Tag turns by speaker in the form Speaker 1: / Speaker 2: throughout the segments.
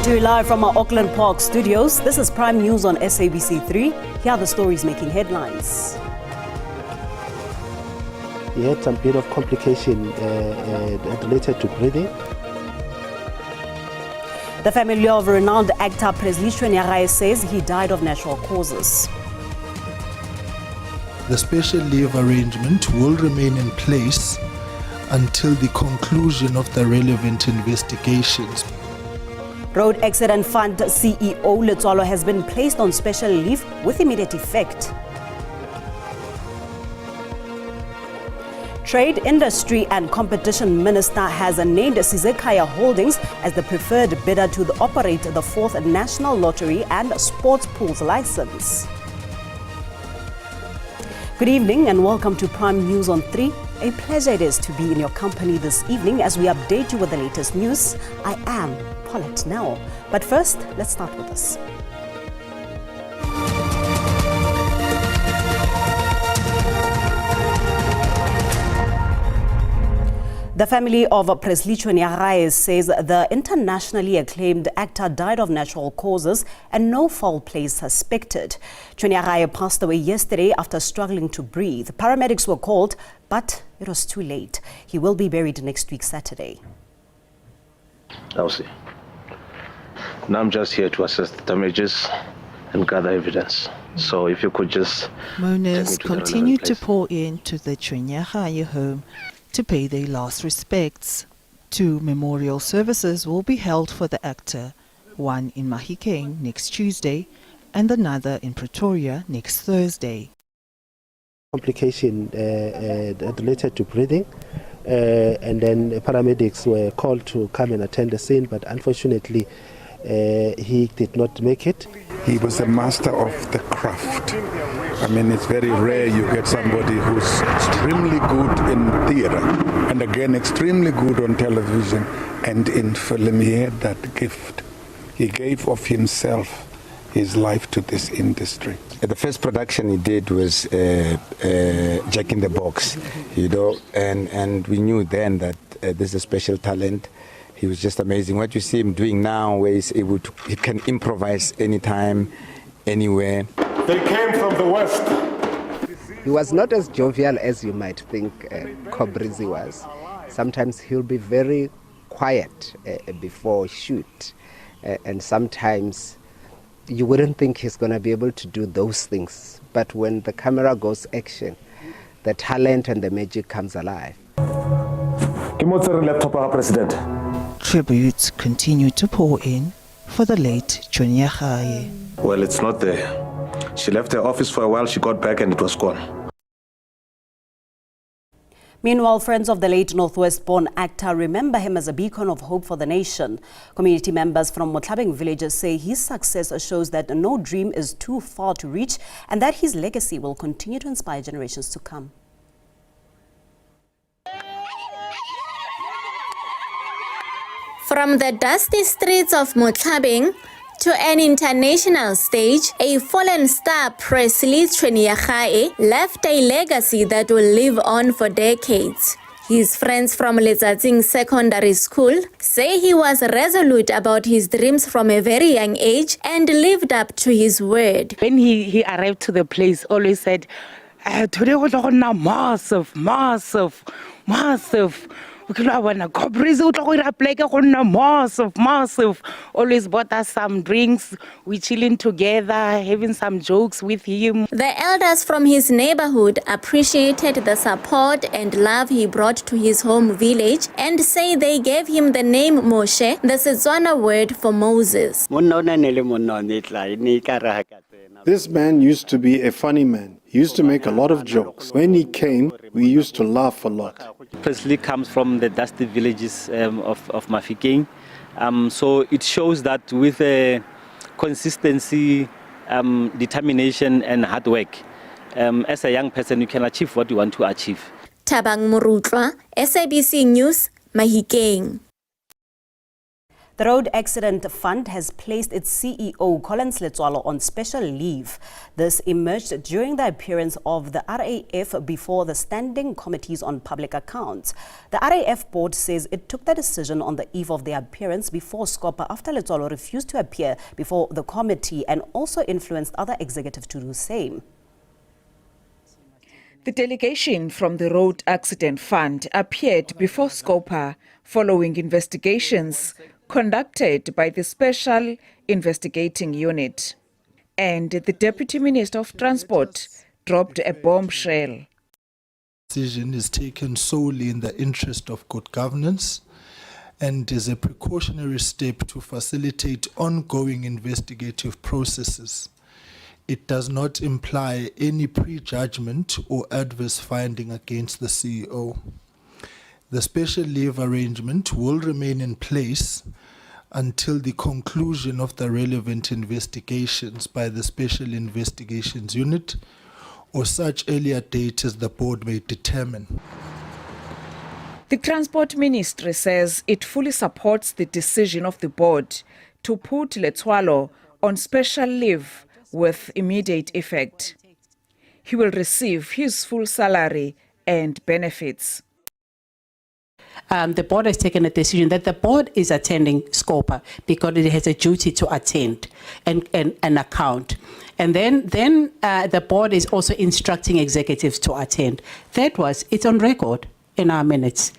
Speaker 1: To you live from our Auckland Park studios, this is Prime News on SABC 3. Here are the stories making headlines.
Speaker 2: He had some bit of complication related to breathing.
Speaker 1: The family of renowned actor Presley Chunay says he died of natural causes.
Speaker 3: The special leave arrangement will remain in place until the conclusion of the relevant investigations.
Speaker 1: Road Accident Fund CEO Letswalo has been placed on special leave with immediate effect. Trade, Industry and Competition Minister has named Sizekaya Holdings as the preferred bidder to operate the 4th National Lottery and Sports Pools license. Good evening and welcome to Prime News on 3. A pleasure it is to be in your company this evening as we update you with the latest news. I am Paulette now. But first, let's start with this. The family of Presley Chunay says the internationally acclaimed actor died of natural causes and no foul play suspected. Chunay passed away yesterday after struggling to breathe. Paramedics were called, but it was too late. He will be buried next week, Saturday.
Speaker 4: I'll see. Now I'm just here to assess the damages and gather evidence. So if you could just...
Speaker 5: Mourners continue to pour into the Chunay home to pay their last respects. 2 memorial services will be held for the actor, one in Mahikeng next Tuesday and another in Pretoria next Thursday.
Speaker 2: Complication related to breathing, and then paramedics were called to come and attend the scene, but unfortunately he did not make it.
Speaker 6: He was a master of the craft. I mean, it's very rare you get somebody who's extremely good in theatre and again extremely good on television and in film. He had that gift. He gave of himself, his life to this industry.
Speaker 7: The first production he did was Jack in the Box, you know, and we knew then that this is a special talent. He was just amazing. What you see him doing now, where he's able to, he can improvise anytime, anywhere.
Speaker 8: They came from the West.
Speaker 9: He was not as jovial as you might think Cobrizi was. Sometimes he'll be very quiet before shoot, and sometimes you wouldn't think he's going to be able to do those things. But when the camera goes action, the talent and the magic comes alive.
Speaker 8: President.
Speaker 5: Tributes continue to pour in for the late Chunay.
Speaker 4: Well, it's not there. She left her office for a while, she got back and it was gone.
Speaker 1: Meanwhile, friends of the late Northwest-born actor remember him as a beacon of hope for the nation. Community members from Motlhabeng villages say his success shows that no dream is too far to reach and that his legacy will continue to inspire generations to come.
Speaker 10: From the dusty streets of Motlhabeng to an international stage, a fallen star, Presley Chunay, left a legacy that will live on for decades. His friends from Letsatsing Secondary School say he was resolute about his dreams from a very young age and lived up to his word.
Speaker 11: When he arrived to the place, always said, today we're going to massive. Massive. Always bought us some drinks. We chilling together, having some jokes with him.
Speaker 10: The elders from his neighborhood appreciated the support and love he brought to his home village and say they gave him the name Moshe, the Setswana word for Moses.
Speaker 8: This man used to be a funny man. He used to make a lot of jokes. When he came, we used to laugh a lot.
Speaker 12: Presley comes from the dusty villages of Mahikeng. So it shows that with consistency, determination and hard work, as a young person, you can achieve what you want to achieve.
Speaker 10: Tabang Murutla, SABC News, Mahikeng.
Speaker 1: The Road Accident Fund has placed its CEO, Collins Letsoalo, on special leave. This emerged during the appearance of the RAF before the Standing Committees on Public Accounts. The RAF board says it took the decision on the eve of their appearance before Scopa after Letsoalo refused to appear before the committee and also influenced other executives to do the same.
Speaker 13: The delegation from the Road Accident Fund appeared before Scopa following investigations conducted by the Special Investigating Unit. And the Deputy Minister of Transport dropped a bombshell.
Speaker 3: Decision is taken solely in the interest of good governance and is a precautionary step to facilitate ongoing investigative processes. It does not imply any prejudgment or adverse finding against the CEO. The special leave arrangement will remain in place until the conclusion of the relevant investigations by the Special Investigations Unit or such earlier date as the board may determine.
Speaker 13: The Transport Ministry says it fully supports the decision of the board to put Letsoalo on special leave with immediate effect. He will receive his full salary and benefits.
Speaker 14: The board has taken a decision that the board is attending Scopa because it has a duty to attend and account. And then the board is also instructing executives to attend. It's on record in our minutes.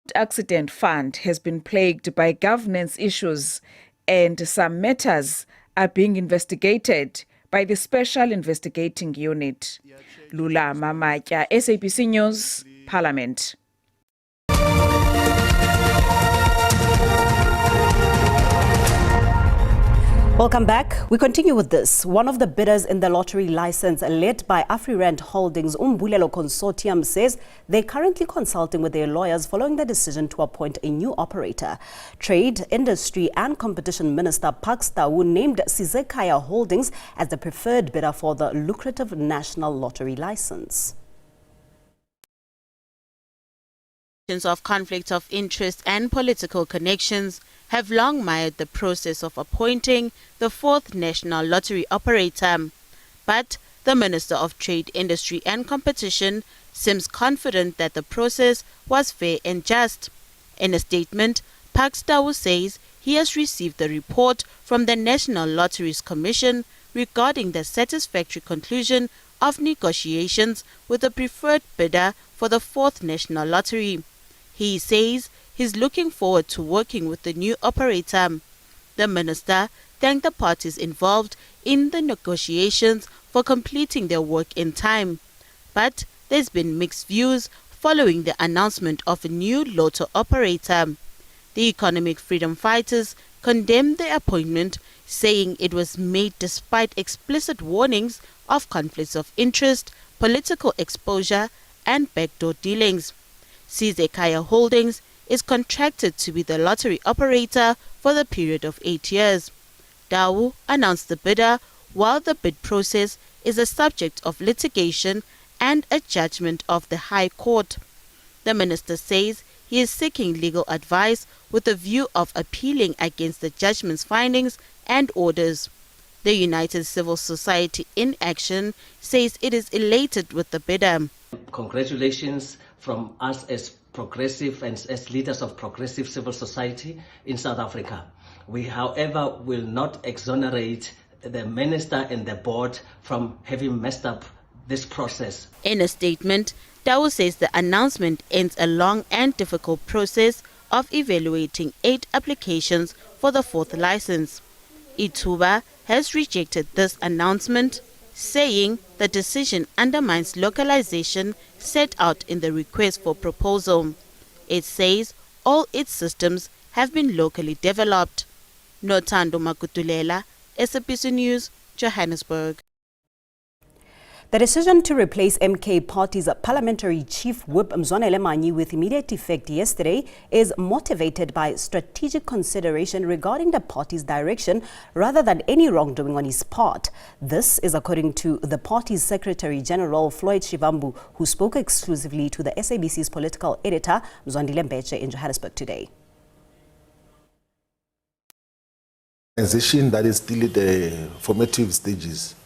Speaker 13: The Accident Fund has been plagued by governance issues and some matters are being investigated by the Special Investigating Unit. Lula Mamatya, SABC News, Parliament.
Speaker 1: Welcome back. We continue with this. One of the bidders in the lottery license led by AfriRand Holdings, Umbulelo Consortium, says they're currently consulting with their lawyers following the decision to appoint a new operator. Trade, Industry and Competition Minister Pakstawu named Sizekaya Holdings as the preferred bidder for the lucrative national lottery license.
Speaker 15: Of conflicts of interest and political connections have long mired the process of appointing the fourth national lottery operator. But the Minister of Trade, Industry and Competition seems confident that the process was fair and just. In a statement, Pakstawu says he has received the report from the National Lotteries Commission regarding the satisfactory conclusion of negotiations with the preferred bidder for the fourth national lottery. He says he's looking forward to working with the new operator. The minister thanked the parties involved in the negotiations for completing their work in time. But there's been mixed views following the announcement of a new lotto operator. The economic freedom fighters condemned the appointment, saying it was made despite explicit warnings of conflicts of interest, political exposure and backdoor dealings. Sizekaya Holdings is contracted to be the lottery operator for the period of 8 years. Dawu announced the bidder while the bid process is a subject of litigation and a judgment of the High Court. The minister says he is seeking legal advice with a view of appealing against the judgment's findings and orders. The United Civil Society in Action says it is elated with the bidder.
Speaker 16: Congratulations from us as progressive and as leaders of progressive civil society in South Africa. We, however, will not exonerate the minister and the board from having messed up this process.
Speaker 15: In a statement, Dawu says the announcement ends a long and difficult process of evaluating 8 applications for the fourth license. Ituba has rejected this announcement, saying the decision undermines localization set out in the request for proposal. It says all its systems have been locally developed. Notando Makutulela, SABC News, Johannesburg.
Speaker 1: The decision to replace MK Party's parliamentary chief whip Mzwanele Manyi with immediate effect yesterday is motivated by strategic consideration regarding the party's direction rather than any wrongdoing on his part. This is according to the party's Secretary General Floyd Shivambu, who spoke exclusively to the SABC's political editor Mzwandile Mbeche in Johannesburg today.
Speaker 17: Transition that is still at the formative stages,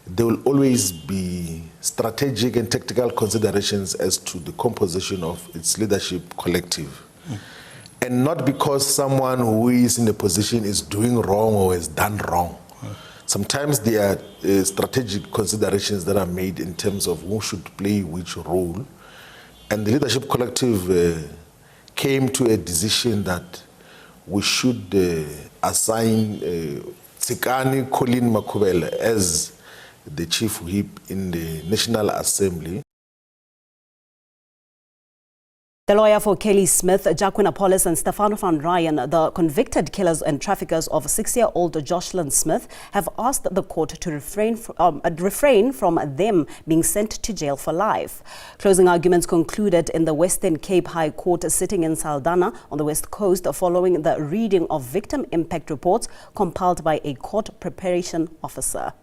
Speaker 17: there will always be strategic and tactical considerations as to the composition of its leadership collective. And not because someone who is in a position is doing wrong or has done wrong. Sometimes there are strategic considerations that are made in terms of who should play which role. And the leadership collective came to a decision that we should assign Tsikani Colin Makubele as the chief whip in the National Assembly.
Speaker 1: The lawyer for Kelly Smith, Jacqueline Apollos and Stefano van Ryan, the convicted killers and traffickers of 6-year-old Jocelyn Smith, have asked the court to refrain from them being sent to jail for life. Closing arguments concluded in the Western Cape High Court sitting in Saldanha on the West Coast following the reading of victim impact reports compiled by a court preparation officer.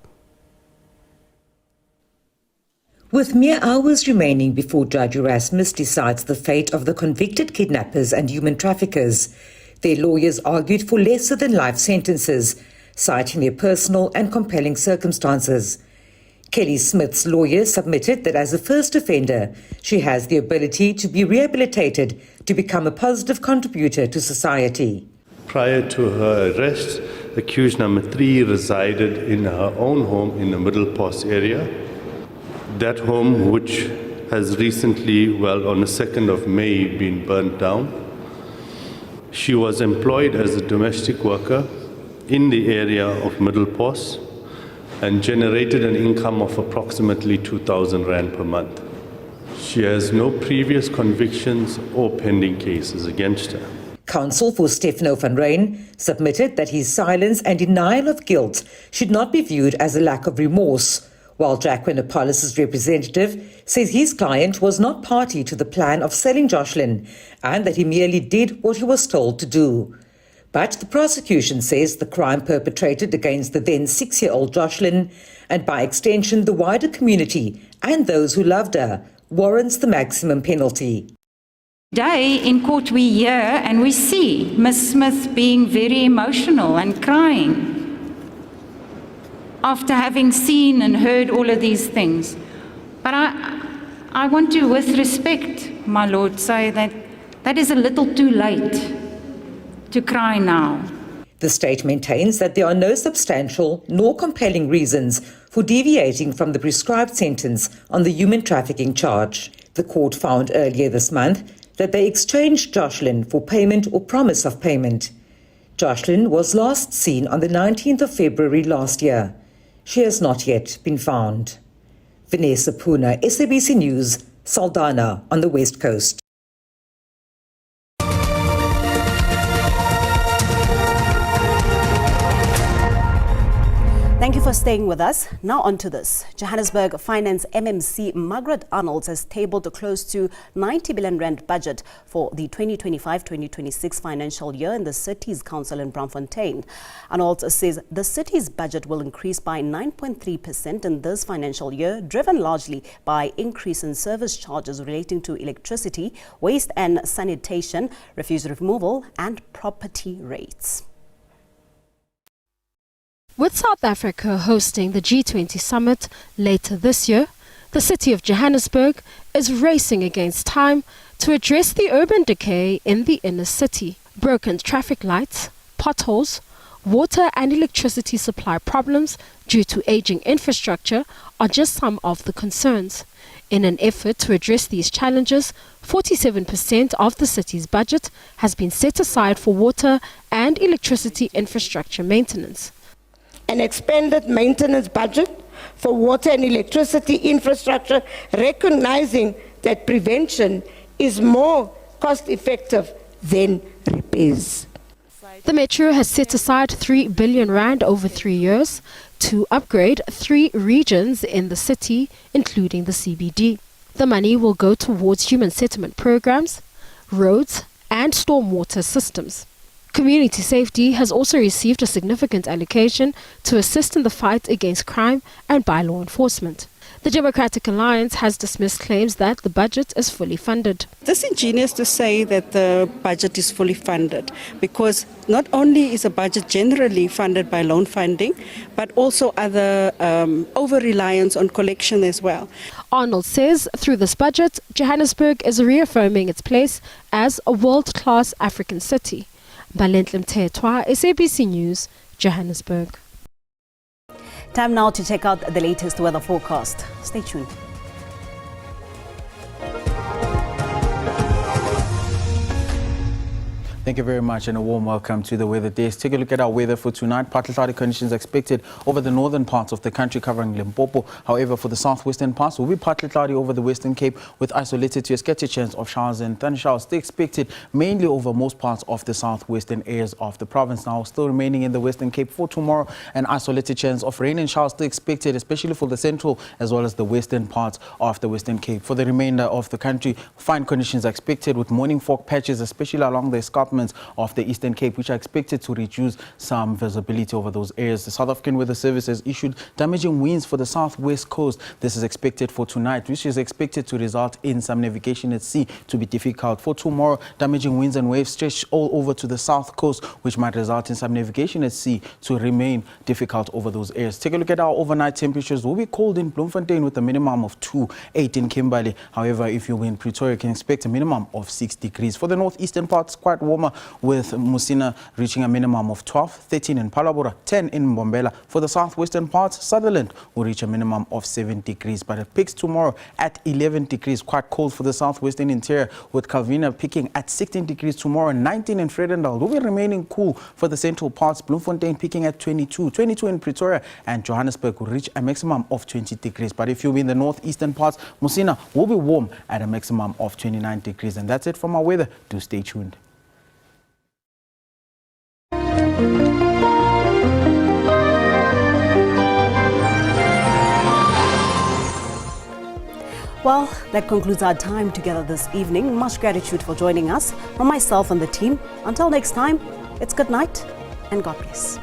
Speaker 18: With mere hours remaining before Judge Erasmus decides the fate of the convicted kidnappers and human traffickers, their lawyers argued for lesser than life sentences, citing their personal and compelling circumstances. Kelly Smith's lawyer submitted that as a first offender, she has the ability to be rehabilitated to become a positive contributor to society.
Speaker 19: Prior to her arrest, accused number 3 resided in her own home in the Middle Post area. That home, which has recently, on the 2nd of May, been burnt down. She was employed as a domestic worker in the area of Middle Post and generated an income of approximately 2,000 Rand per month. She has no previous convictions or pending cases against her.
Speaker 18: Counsel for Stefano van Ryn submitted that his silence and denial of guilt should not be viewed as a lack of remorse, while Jacqueline Apollos' representative says his client was not party to the plan of selling Jocelyn and that he merely did what he was told to do. But the prosecution says the crime perpetrated against the then 6-year-old Jocelyn, and by extension the wider community and those who loved her, warrants the maximum penalty.
Speaker 20: Today in court we hear and we see Miss Smith being very emotional and crying after having seen and heard all of these things. But I want to, with respect, my Lord, say that that is a little too late to cry now.
Speaker 18: The state maintains that there are no substantial nor compelling reasons for deviating from the prescribed sentence on the human trafficking charge. The court found earlier this month that they exchanged Jocelyn for payment or promise of payment. Jocelyn was last seen on the 19th of February last year. She has not yet been found. Vanessa Puna, SABC News, Saldanha on the West Coast.
Speaker 1: Thank you for staying with us. Now on to this. Johannesburg Finance MMC Margaret Arnolds has tabled a close to 90 billion rand budget for the 2025-2026 financial year in the Cities Council in Braamfontein. Arnolds says the city's budget will increase by 9.3% in this financial year, driven largely by increase in service charges relating to electricity, waste and sanitation, refuse removal and property rates.
Speaker 21: With South Africa hosting the G20 summit later this year, the city of Johannesburg is racing against time to address the urban decay in the inner city. Broken traffic lights, potholes, water and electricity supply problems due to aging infrastructure are just some of the concerns. In an effort to address these challenges, 47% of the city's budget has been set aside for water and electricity infrastructure maintenance.
Speaker 22: An expanded maintenance budget for water and electricity infrastructure, recognizing that prevention is more cost-effective than repairs.
Speaker 21: The Metro has set aside 3 billion rand over 3 years to upgrade 3 regions in the city, including the CBD. The money will go towards human settlement programs, roads and stormwater systems. Community safety has also received a significant allocation to assist in the fight against crime and by law enforcement. The Democratic Alliance has dismissed claims that the budget is fully funded.
Speaker 2: It's ingenious to say that the budget is fully funded, because not only is a budget generally funded by loan funding, but also other over-reliance on collection as well.
Speaker 21: Arnold says through this budget, Johannesburg is reaffirming its place as a world-class African city. Balentle Mthethwa, SABC News, Johannesburg.
Speaker 1: Time now to check out the latest weather forecast. Stay tuned.
Speaker 6: Thank you very much and a warm welcome to the weather desk. Take a look at our weather for tonight. Partly cloudy conditions expected over the northern parts of the country covering Limpopo. However, for the southwestern parts, will be partly cloudy over the Western Cape with isolated to a scattered chance of showers and thundershowers. They expected mainly over most parts of the southwestern areas of the province. Now, still remaining in the Western Cape for tomorrow, an isolated chance of rain and showers still expected, especially for the central as well as the western parts of the Western Cape. For the remainder of the country, fine conditions are expected with morning fog patches, especially along the escarpments of the Eastern Cape, which are expected to reduce some visibility over those areas. The South African Weather Service has issued damaging winds for the southwest coast. This is expected for tonight, which is expected to result in some navigation at sea to be difficult. For tomorrow, damaging winds and waves stretch all over to the south coast, which might result in some navigation at sea to remain difficult over those areas. Take a look at our overnight temperatures. Will be cold in Bloemfontein with a minimum of 8 in Kimberley. However, if you're in Pretoria, you can expect a minimum of 6 degrees. For the northeastern parts, quite warmer, with Musina reaching a minimum of 12, 13 in Palabora, 10 in Mbombela. For the southwestern parts, Sutherland will reach a minimum of 7 degrees, but it peaks tomorrow at 11 degrees. Quite cold for the southwestern interior, with Calvina peaking at 16 degrees tomorrow, 19 in Vredendal. Will be remaining cool for the central parts, Bloemfontein peaking at 22 in Pretoria, and Johannesburg will reach a maximum of 20 degrees. But if you're in the northeastern parts, Musina will be warm at a maximum of 29 degrees. And that's it from our weather. Do stay tuned.
Speaker 1: Well, that concludes our time together this evening. Much gratitude for joining us from myself and the team. Until next time, it's good night and God bless.